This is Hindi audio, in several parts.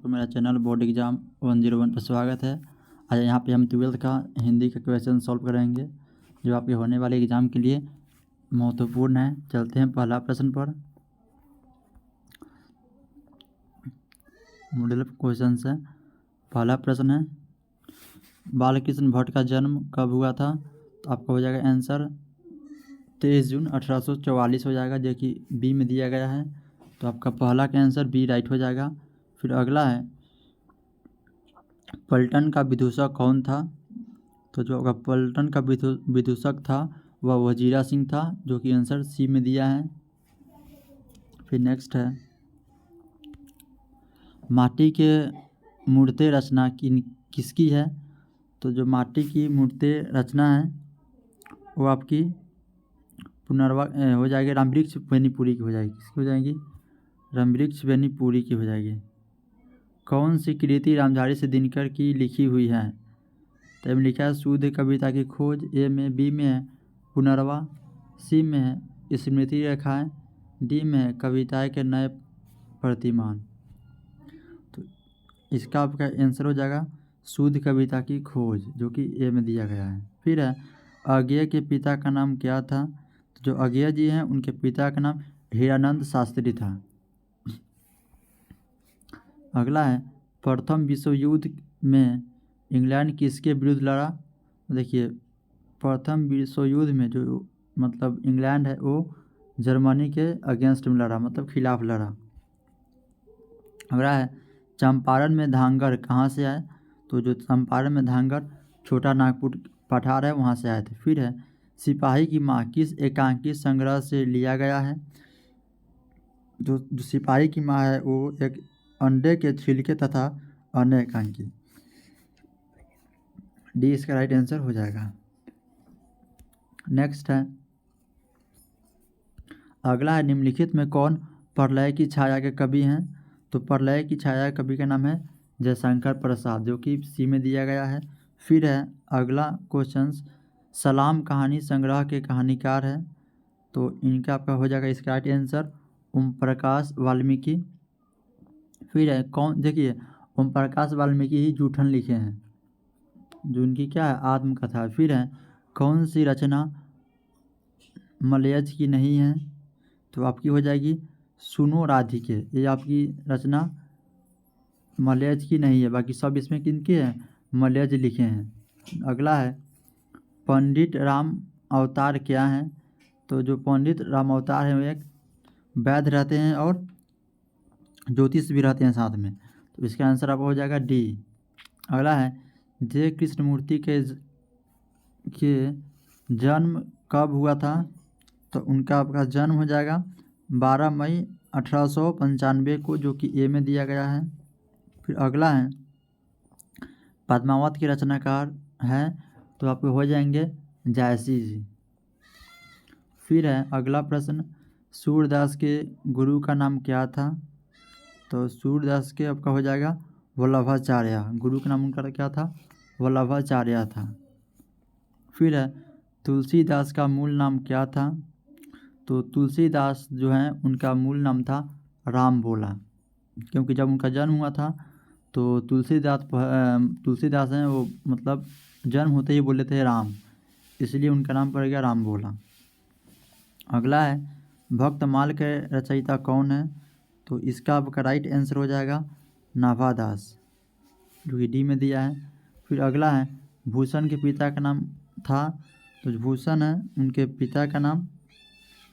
तो मेरा चैनल बोर्ड एग्ज़ाम 101 पर स्वागत है। आज यहाँ पे हम 12th का हिंदी का क्वेश्चन सॉल्व करेंगे जो आपके होने वाले एग्ज़ाम के लिए महत्वपूर्ण है। चलते हैं पहला प्रश्न पर। मॉडल क्वेश्चन से पहला प्रश्न है, बालकृष्ण भट्ट का जन्म कब हुआ था? तो आपका हो जाएगा आंसर 23 जून 1844 हो जाएगा, जो कि बी में दिया गया है। तो आपका पहला का आंसर बी राइट हो जाएगा। फिर अगला है, पलटन का विदूषक कौन था? तो जो आपका पलटन का विदूषक था वह वजीरा सिंह था, जो कि आंसर सी में दिया है। फिर नेक्स्ट है, माटी के मूर्ति रचना किसकी है? तो जो माटी की मूर्ति रचना है वो आपकी हो जाएगी रामवृक्ष बेनीपुरी की हो जाएगी। किसकी हो जाएगी? रामवृक्ष बेनीपुरी की हो जाएगी। कौन सी कृति रामधारी से दिनकर की लिखी हुई है? तो में लिखा है शुद्ध कविता की खोज, ए में, बी में है पुनर्वा, सी में है स्मृति रेखाएं, डी में है कविताएं के नए प्रतिमान। तो इसका आपका आंसर हो जाएगा शुद्ध कविता की खोज, जो कि ए में दिया गया है। फिर है, अज्ञेय के पिता का नाम क्या था? तो जो अज्ञेय जी हैं उनके पिता का नाम हीरानंद शास्त्री था। अगला है, प्रथम विश्व युद्ध में इंग्लैंड किसके विरुद्ध लड़ा? देखिए, प्रथम विश्व युद्ध में जो मतलब इंग्लैंड है वो जर्मनी के अगेंस्ट में लड़ा, मतलब खिलाफ लड़ा। अगला है, चंपारण में धांगर कहाँ से आए? तो जो चंपारण में धांगर छोटा नागपुर पठार है वहाँ से आए थे। फिर है, सिपाही की माँ किस एकांकी संग्रह से लिया गया है? जो सिपाही की माँ है वो एक अंडे के छिलके तथा अन्य एकांकी। डी इसका राइट आंसर हो जाएगा। नेक्स्ट है, अगला है, निम्नलिखित में कौन प्रलय की छाया के कवि हैं? तो प्रलय की छाया के कवि का नाम है जयशंकर प्रसाद, जो कि सी में दिया गया है। फिर है अगला क्वेश्चन, सलाम कहानी संग्रह के कहानीकार है? तो इनका आपका हो जाएगा इसका राइट आंसर ओम प्रकाश वाल्मीकि। फिर है कौन, देखिए ओम प्रकाश वाल्मीकि ही जूठन लिखे हैं, जो उनकी क्या है आत्मकथा। फिर है, कौन सी रचना मलयज की नहीं है? तो आपकी हो जाएगी सुनो राधिके, ये आपकी रचना मलयज की नहीं है, बाकी सब इसमें किनके हैं मलयज लिखे हैं। अगला है, पंडित राम अवतार क्या है? तो जो पंडित राम अवतार है वो एक वैद्य रहते हैं और ज्योतिष भी रहते हैं साथ में, तो इसका आंसर आपका हो जाएगा डी। अगला है, जय कृष्णमूर्ति के जन्म कब हुआ था? तो उनका आपका जन्म हो जाएगा 12 मई 1895 को, जो कि ए में दिया गया है। फिर अगला है, पद्मावत के रचनाकार हैं? तो आपको हो जाएंगे जायसी जी। फिर है अगला प्रश्न, सूरदास के गुरु का नाम क्या था? तो सूरदास के आपका हो जाएगा वल्लभाचार्य, गुरु का नाम उनका क्या था? वल्लभाचार्य था। फिर है, तुलसीदास का मूल नाम क्या था? तो तुलसीदास जो हैं उनका मूल नाम था राम भोला, क्योंकि जब उनका जन्म हुआ था तो तुलसीदास हैं वो मतलब जन्म होते ही बोले थे राम, इसलिए उनका नाम पड़ गया राम भोला। अगला है, भक्तमाल के रचयिता कौन है? तो इसका आपका राइट आंसर हो जाएगा नाभादास, जो कि डी में दिया है। फिर अगला है, भूषण के पिता का नाम था? तो भूषण है उनके पिता का नाम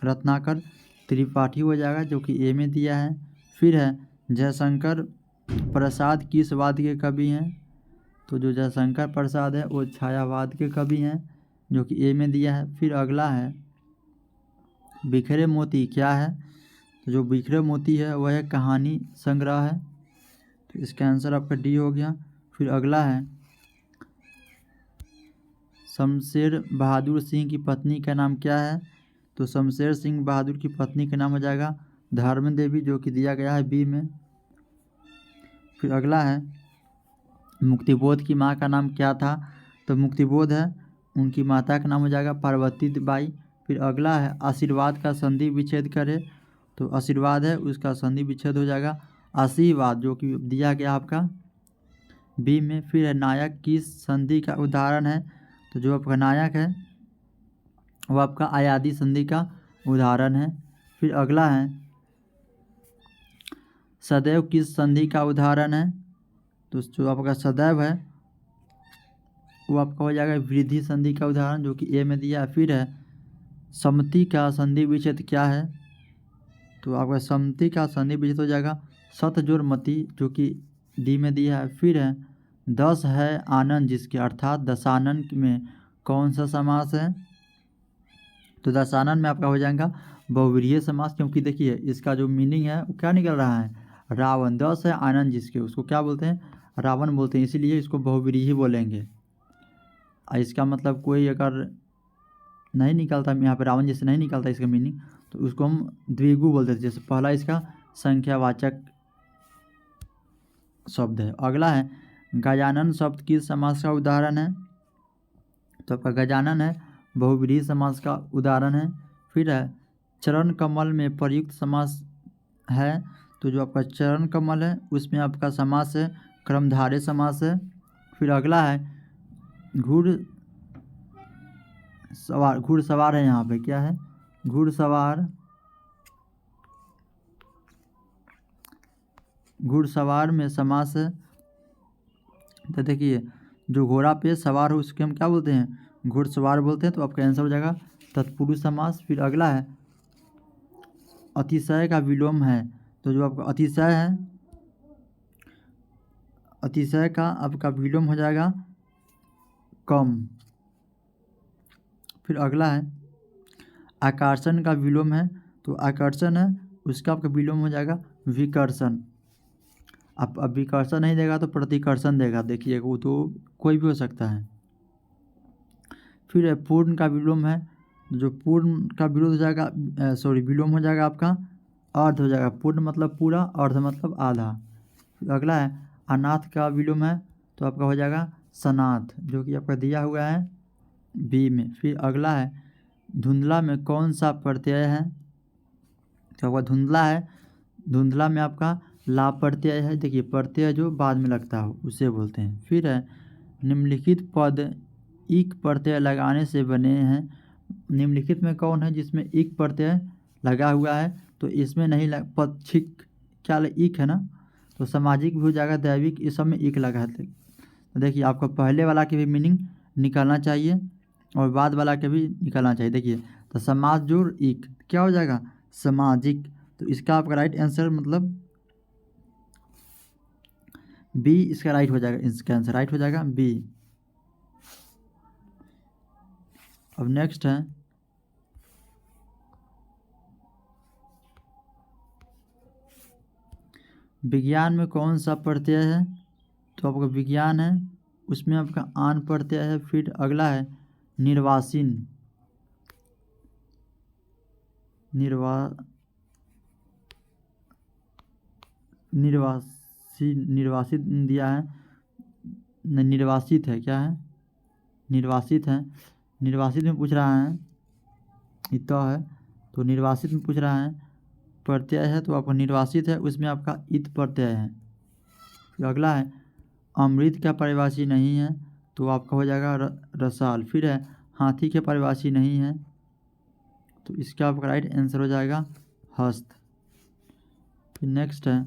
रत्नाकर त्रिपाठी हो जाएगा, जो कि ए में दिया है। फिर है, जयशंकर प्रसाद किस वाद के कवि हैं? तो जो जयशंकर प्रसाद है वो छायावाद के कवि हैं, जो कि ए में दिया है। फिर अगला है, बिखरे मोती क्या है? तो जो बिखरे मोती है वह एक कहानी संग्रह है, तो इसका आंसर आपका डी हो गया। फिर अगला है, शमशेर बहादुर सिंह की पत्नी का नाम क्या है? तो शमशेर सिंह बहादुर की पत्नी का नाम हो जाएगा धर्म देवी, जो कि दिया गया है बी में। फिर अगला है, मुक्तिबोध की माँ का नाम क्या था? तो मुक्तिबोध है उनकी माता का नाम हो जाएगा पार्वती बाई। फिर अगला है, आशीर्वाद का संधि विच्छेद करे? तो आशीर्वाद है उसका संधि विच्छेद हो जाएगा आशीर्वाद जो कि दिया गया आपका बी में। फिर है नायक किस संधि का उदाहरण है, तो जो आपका नायक है वो आपका आयादी संधि का उदाहरण है। फिर अगला है सदैव किस संधि का उदाहरण है, तो जो आपका सदैव है वो आपका हो जाएगा वृद्धि संधि का उदाहरण जो कि ए में दिया है। फिर है सम्मति का संधि विच्छेद क्या है, तो आपका सम्मति का संधि विच्छेद हो जाएगा सत जोड़ मति जो कि डी में दिया है। फिर है 10 है आनंद जिसके, अर्थात दशानन में कौन सा समास है, तो दशानन में आपका हो जाएगा बहुव्रीहि समास, क्योंकि देखिए इसका जो मीनिंग है वो क्या निकल रहा है, रावण। 10 है आनंद जिसके, उसको क्या बोलते हैं, रावण बोलते हैं, इसीलिए इसको बहुव्रीहि बोलेंगे। इसका मतलब कोई अगर नहीं निकलता यहाँ पे रावण जैसे नहीं निकलता इसका मीनिंग, तो उसको हम द्विगु बोलते थे। जैसे पहला इसका संख्यावाचक शब्द है। अगला है गजानन शब्द किस समास का उदाहरण है, तो आपका गजानन है बहुव्रीहि समास का उदाहरण है। फिर है चरण कमल में प्रयुक्त समास है, तो जो आपका चरण कमल है उसमें आपका समास है क्रमधारय समास है। फिर अगला है घुड़सवार है, यहाँ पे क्या है, घुड़सवार में समास है। तो देखिए जो घोड़ा पे सवार हो उसके हम क्या बोलते हैं, घुड़सवार बोलते हैं, तो आपका आंसर हो जाएगा तत्पुरुष समास। फिर अगला है अतिशय का विलोम है, तो जो आपका अतिशय है, अतिशय का आपका विलोम हो जाएगा कम। फिर अगला है आकर्षण का विलोम है, तो आकर्षण है उसका आपका विलोम हो जाएगा विकर्षण। अब विकर्षण नहीं देगा तो प्रतिकर्षण देगा, देखिए वो तो कोई भी हो सकता है। फिर है पूर्ण का विलोम है, जो पूर्ण का विलोम हो जाएगा विलोम हो जाएगा आपका अर्ध हो जाएगा। पूर्ण मतलब पूरा, अर्ध मतलब आधा। फिर अगला है अनाथ का विलोम है, तो आपका हो जाएगा सनाथ जो कि आपका दिया हुआ है बी में। फिर अगला है धुंधला में कौन सा प्रत्यय है, तो आपका धुंधला है, धुंधला में आपका लाभ प्रत्यय है। देखिए प्रत्यय जो बाद में लगता हो उसे बोलते हैं। फिर है निम्नलिखित पद इक प्रत्यय लगाने से बने हैं, निम्नलिखित में कौन है जिसमें इक प्रत्यय लगा हुआ है, तो इसमें नहीं पद छिक क्या इक है ना, तो सामाजिक भी हो जाएगा, दैविक, इस सब में इक लगा है। तो देखिए आपको पहले वाला के भी मीनिंग निकालना चाहिए और बाद वाला के भी निकालना चाहिए। देखिए तो समाज जोड़ इक क्या हो जाएगा सामाजिक, तो इसका आपका राइट आंसर मतलब बी इसका राइट हो जाएगा, इसका आंसर राइट हो जाएगा बी। अब नेक्स्ट है विज्ञान में कौन सा प्रत्यय है, तो आपका विज्ञान है उसमें आपका आन प्रत्यय है। फिर अगला है निर्वासिन, निर्वासित दिया है, निर्वासित है, क्या है निर्वासित है, निर्वासित में पूछ रहा है इतना है, तो निर्वासित में पूछ रहा है प्रत्यय है, तो आपका निर्वासित है उसमें आपका इत प्रत्यय है। फिर अगला है अमृत का परिभाषी नहीं है, तो आपका हो जाएगा रसाल। फिर है हाथी के परिभाषी नहीं है, तो इसका आपका राइट आंसर हो जाएगा हस्त। फिर नेक्स्ट है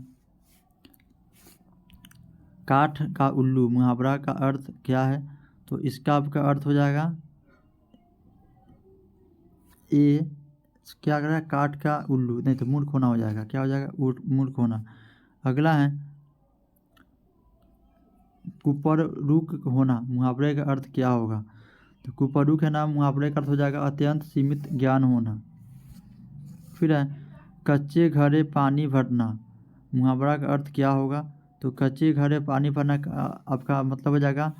काठ का उल्लू मुहावरा का अर्थ क्या है, तो इसका आपका अर्थ हो जाएगा ए क्या कर रहा है काठ का उल्लू, नहीं तो मूर्ख होना हो जाएगा, क्या हो जाएगा मूर्ख होना। अगला है कुपरुक होना मुहावरे का अर्थ क्या होगा, तो कुपरुक है ना मुहावरे का अर्थ हो जाएगा अत्यंत सीमित ज्ञान होना। फिर है कच्चे घरे पानी भरना मुहावरा का अर्थ क्या होगा, तो कच्चे घरे पानी भरना आपका मतलब हो जाएगा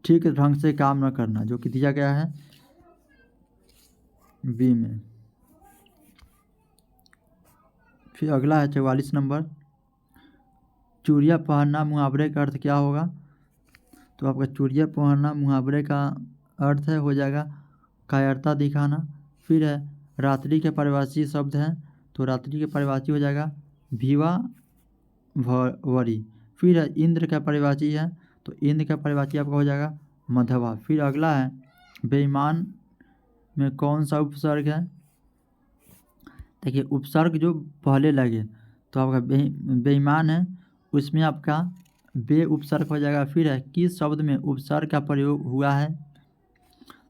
ठीक ढंग से काम न करना, जो कि दिया गया है बी में। फिर अगला है 44 नंबर चूड़िया पहनना मुहावरे का अर्थ क्या होगा, तो आपका चूड़िया पहनना मुहावरे का अर्थ है हो जाएगा कायरता दिखाना। फिर है रात्रि के परिभाषी शब्द हैं, तो रात्रि के परिभाषी हो जाएगा भीवा वरी। फिर है इंद्र का परिवाची है, तो इंद्र का परिवाची आपका हो जाएगा मधवा। फिर अगला है बेईमान में कौन सा उपसर्ग है। देखिए उपसर्ग जो पहले लगे तो आपका बेईमान है, उसमें आपका बे उपसर्ग हो जाएगा। फिर है किस शब्द में उपसर्ग का प्रयोग हुआ है,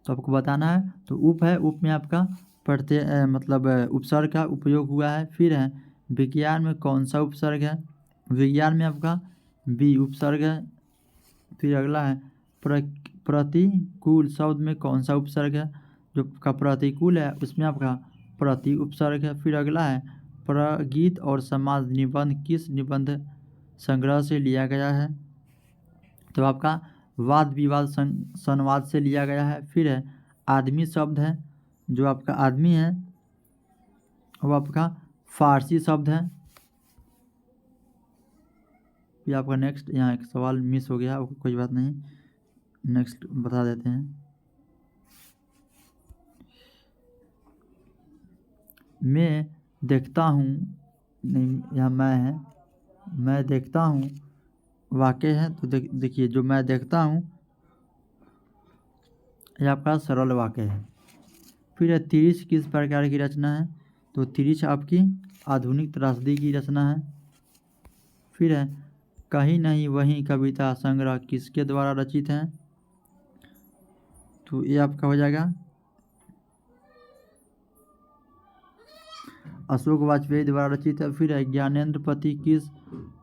तो आपको बताना है। तो उप है, उप में आपका प्रत्यय मतलब उपसर्ग का उपयोग हुआ है। फिर है विज्ञान में कौन सा उपसर्ग है, विज्ञान में आपका बी उपसर्ग है। फिर अगला है प्रतिकूल शब्द में कौन सा उपसर्ग है, जो का प्रतिकूल है उसमें आपका प्रति उपसर्ग है। फिर अगला है प्रगीत और समाज निबंध किस निबंध संग्रह से लिया गया है, तो आपका वाद विवाद संवाद से लिया गया है। फिर है आदमी शब्द है, जो आपका आदमी है वो आपका फारसी शब्द है। ये आपका नेक्स्ट, यहाँ एक सवाल मिस हो गया, कोई बात नहीं, नेक्स्ट बता देते हैं। मैं देखता हूँ, नहीं यहाँ मैं है, मैं देखता हूँ वाक्य है, तो देखिए जो मैं देखता हूँ ये आपका सरल वाक्य है। फिर है तिरिछ किस प्रकार की रचना है, तो तिरिछ आपकी आधुनिक त्रासदी की रचना है। फिर है कहीं नहीं वहीं कविता संग्रह किसके द्वारा रचित है, तो ये आपका हो जाएगा अशोक वाजपेयी द्वारा रचित है। फिर है ज्ञानेंद्र पति किस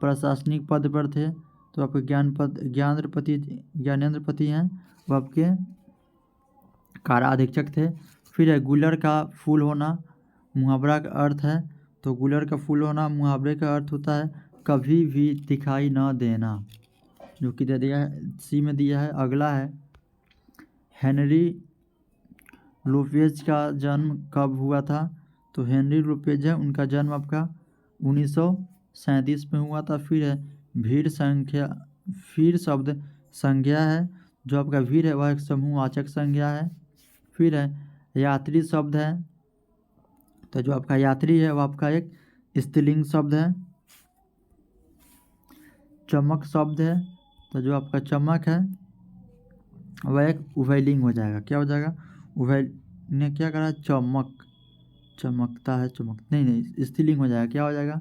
प्रशासनिक पद पर थे, तो आपके ज्ञानेंद्र पति हैं, वो आपके कारा अधीक्षक थे। फिर है गुलर का फूल होना मुहावरा का अर्थ है, तो गुलर का फूल होना मुहावरे का अर्थ होता है कभी भी दिखाई न देना, जो कि दे दिया है सी में दिया है। अगला है हेनरी लोपेज का जन्म कब हुआ था, तो हेनरी लोपेज है, उनका जन्म आपका 1937 में हुआ था। फिर है भीड़ शब्द संज्ञा है, जो आपका भीड़ है वह एक समूहवाचक संज्ञा है। फिर है यात्री शब्द है, तो जो आपका यात्री है वह आपका एक स्त्रीलिंग शब्द है। चमक शब्द है, तो जो आपका चमक है वह एक उभयलिंग हो जाएगा, क्या हो जाएगा उभय ने क्या करा चमक, चमकता है चमक, नहीं स्त्रीलिंग हो जाएगा, क्या हो जाएगा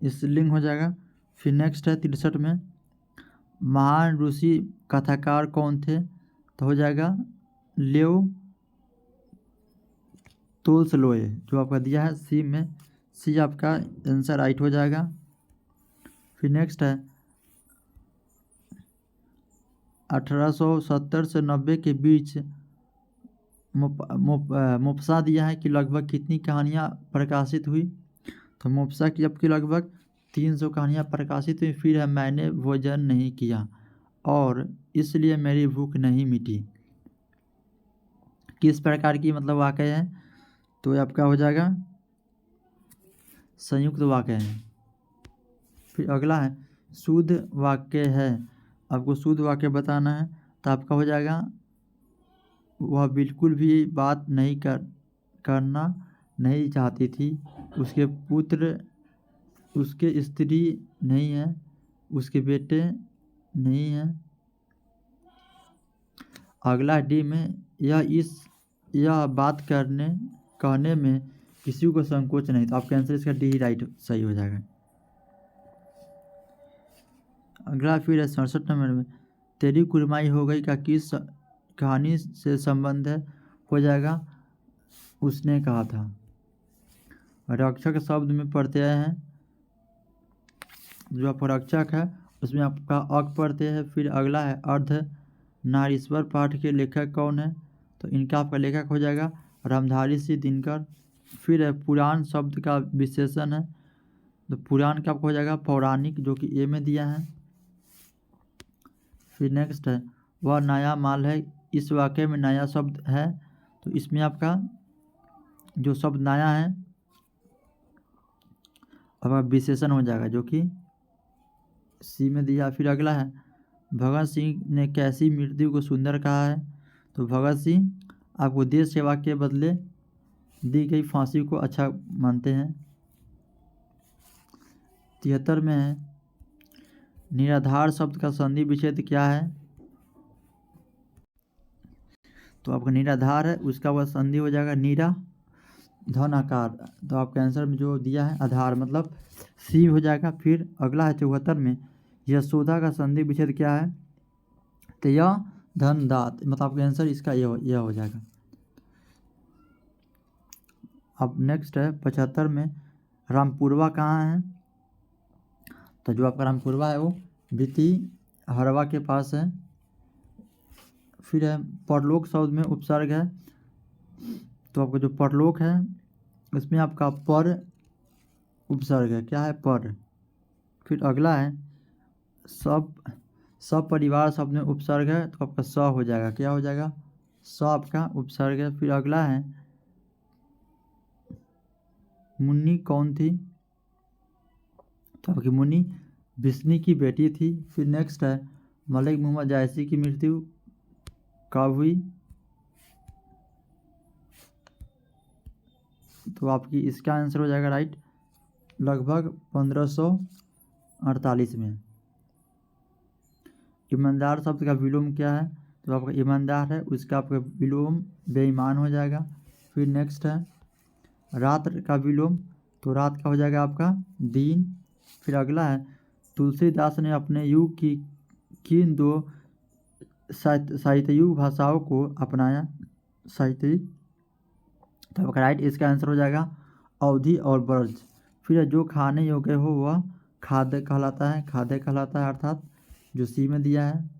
स्त्रीलिंग हो जाएगा। फिर नेक्स्ट है 63 में महान ऋषि कथाकार कौन थे, तो हो जाएगा लेओ तोल्स्टॉय, जो आपका दिया है सी में, सी आपका आंसर राइट हो जाएगा। फिर नेक्स्ट है 1870 से 90 के बीच मुफसा दिया है कि लगभग कितनी कहानियाँ प्रकाशित हुई, तो मुफसा की आपकी लगभग 300 कहानियाँ प्रकाशित हुई। फिर है मैंने भोजन नहीं किया और इसलिए मेरी भूख नहीं मिटी, किस प्रकार की मतलब वाक्य है, तो ये आपका हो जाएगा संयुक्त वाक्य है। फिर अगला है शुद्ध वाक्य है, आपको शुद्ध वाक्य बताना है, तो आपका हो जाएगा वह बिल्कुल भी बात नहीं करना नहीं चाहती थी, उसके पुत्र उसके स्त्री नहीं है, उसके बेटे नहीं है। अगला डी में यह बात कहने में किसी को संकोच नहीं, तो आपका आंसर इसका डी ही राइट सही हो जाएगा। अगला फिर है 67 नंबर में तेरी कुरमाई हो गई का किस कहानी से संबंध है, हो जाएगा उसने कहा था। रक्षक शब्द में प्रत्यय है, जो आपका रक्षक है उसमें आपका अक प्रत्यय है। फिर अगला है अर्ध नारीश्वर पाठ के लेखक कौन है, तो इनका आपका लेखक हो जाएगा रामधारी सिंह दिनकर। फिर है पुराण शब्द का विशेषण है, तो पुराण का आपको हो जाएगा पौराणिक, जो कि ए में दिया है। फिर नेक्स्ट है वह नया माल है, इस वाक्य में नया शब्द है, तो इसमें आपका जो शब्द नया है आपका विशेषण हो जाएगा, जो कि सी में दिया। फिर अगला है भगत सिंह ने कैसी मृत्यु को सुंदर कहा है, तो भगत सिंह आपको देश सेवा के बदले दी गई फांसी को अच्छा मानते हैं। 73 में है, निराधार शब्द का संधि विच्छेद क्या है? तो आपका निराधार है, उसका वह संधि हो जाएगा नीरा धन आकार। तो आपके आंसर में जो दिया है आधार मतलब सी हो जाएगा। फिर अगला है 74 में, यशोदा का संधि विच्छेद क्या है? तो यह धन दात, मतलब आपका आंसर इसका यह हो जाएगा। अब नेक्स्ट है 75 में, रामपुरवा कहाँ है? तो जो आपका रामपुरवा है वो बीती हरवा के पास है। फिर है परलोक शब्द में उपसर्ग है, तो आपका जो परलोक है इसमें आपका पर उपसर्ग है, क्या है? पर। फिर अगला है सब परिवार शब्द में उपसर्ग है, तो आपका स हो जाएगा, क्या हो जाएगा? स आपका उपसर्ग है। फिर अगला है मुन्नी कौन थी? तो आपकी मुन्नी बिस्नी की बेटी थी। फिर नेक्स्ट है मलिक मोहम्मद जायसी की मृत्यु कब हुई? तो आपकी इसका आंसर हो जाएगा राइट लगभग 1548 में। ईमानदार शब्द का विलोम क्या है? तो आपका ईमानदार है, उसका आपका विलोम बेईमान हो जाएगा। फिर नेक्स्ट है रात का विलोम, तो रात का हो जाएगा आपका दिन। फिर अगला है तुलसीदास ने अपने युग की किन दो साहित्ययुग भाषाओं को अपनाया? साहित्यिक, तो आपका राइट इसका आंसर हो जाएगा अवधि और ब्रज। फिर जो खाने योग्य हो वह खाद्य कहलाता है, खाद्य कहलाता है अर्थात जो सी में दिया है।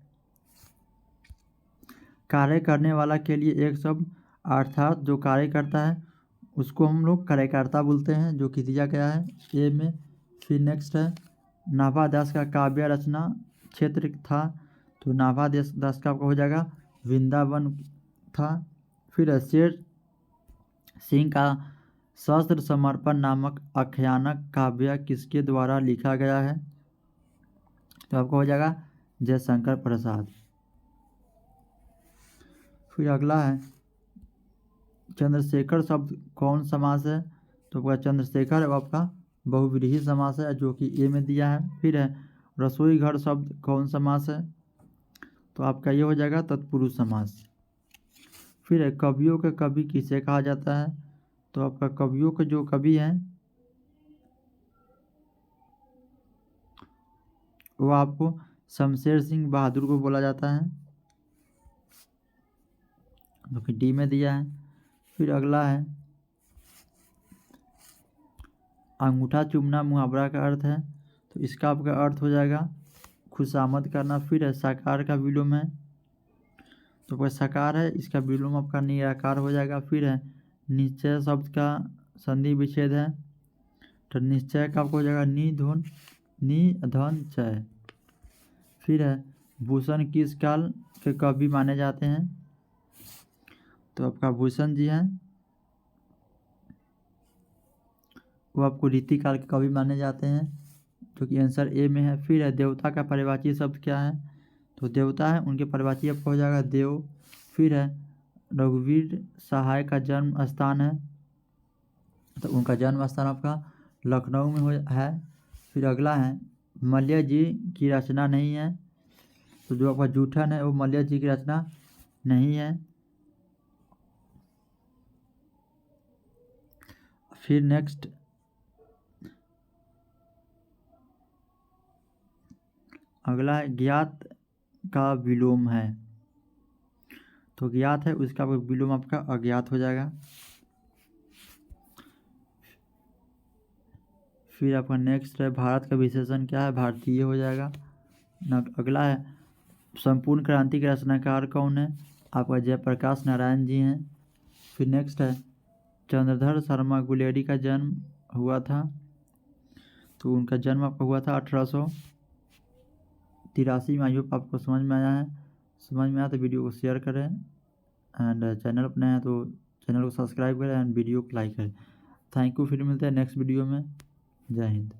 कार्य करने वाला के लिए एक शब्द, अर्थात जो कार्य करता है उसको हम लोग कार्यकर्ता बोलते हैं, जो कि दिया गया है ए में। फिर नेक्स्ट है नाभा दास का काव्य रचना क्षेत्र था, तो नाभा दास का आपका हो जाएगा वृंदावन था। फिर शेर सिंह का शस्त्र समर्पण नामक आख्यानक काव्य किसके द्वारा लिखा गया है? तो आपको हो जाएगा जयशंकर प्रसाद। फिर अगला है चंद्रशेखर शब्द कौन समास है? तो आपका चंद्रशेखर है आपका बहुव्रीहि समास है, जो कि ए में दिया है। फिर है रसोई घर शब्द कौन समास है? तो आपका ये हो जाएगा तत्पुरुष समास। फिर है कवियों के कवि किसे कहा जाता है? तो आपका कवियों के जो कवि हैं वो आपको शमशेर सिंह बहादुर को बोला जाता है, जो कि डी में दिया है। फिर अगला है अंगूठा चूमना मुहावरा का अर्थ है, तो इसका आपका अर्थ हो जाएगा खुशामद करना। फिर है साकार का विलोम है, तो वह साकार है, इसका विलोम आपका निराकार हो जाएगा। फिर है निश्चय शब्द का संधि विच्छेद है, तो निश्चय का आपको हो जाएगा निधन चय। फिर है भूषण किस काल के कवि माने जाते हैं? तो आपका भूषण जी हैं वो आपको रीतिकाल के कवि माने जाते हैं, जो कि आंसर ए में है। फिर है देवता का परिवाची शब्द क्या है? तो देवता है, उनके परिवाची आपको हो जाएगा देव। फिर है रघुवीर सहाय का जन्म स्थान है, तो उनका जन्म स्थान आपका लखनऊ में है। फिर अगला है मल्य जी की रचना नहीं है, तो जो आपका जूठन है वो मल्य जी की रचना नहीं है। फिर नेक्स्ट अगला है ज्ञात का विलोम है, तो ज्ञात है उसका विलोम आपका अज्ञात हो जाएगा। फिर आपका नेक्स्ट है भारत का विशेषण क्या है? भारतीय हो जाएगा। अगला है संपूर्ण क्रांति के रचनाकार कौन है? आपका जयप्रकाश नारायण जी हैं। फिर नेक्स्ट है चंद्रधर शर्मा गुलेरी का जन्म हुआ था, तो उनका जन्म आपका हुआ था 1883 में। आई होप आपको समझ में आया है। समझ में आया तो वीडियो को शेयर करें, एंड चैनल अपने हैं तो चैनल को सब्सक्राइब करें एंड वीडियो को लाइक करें। Thank you. फिर मिलते हैं नेक्स्ट वीडियो में। जय हिंद।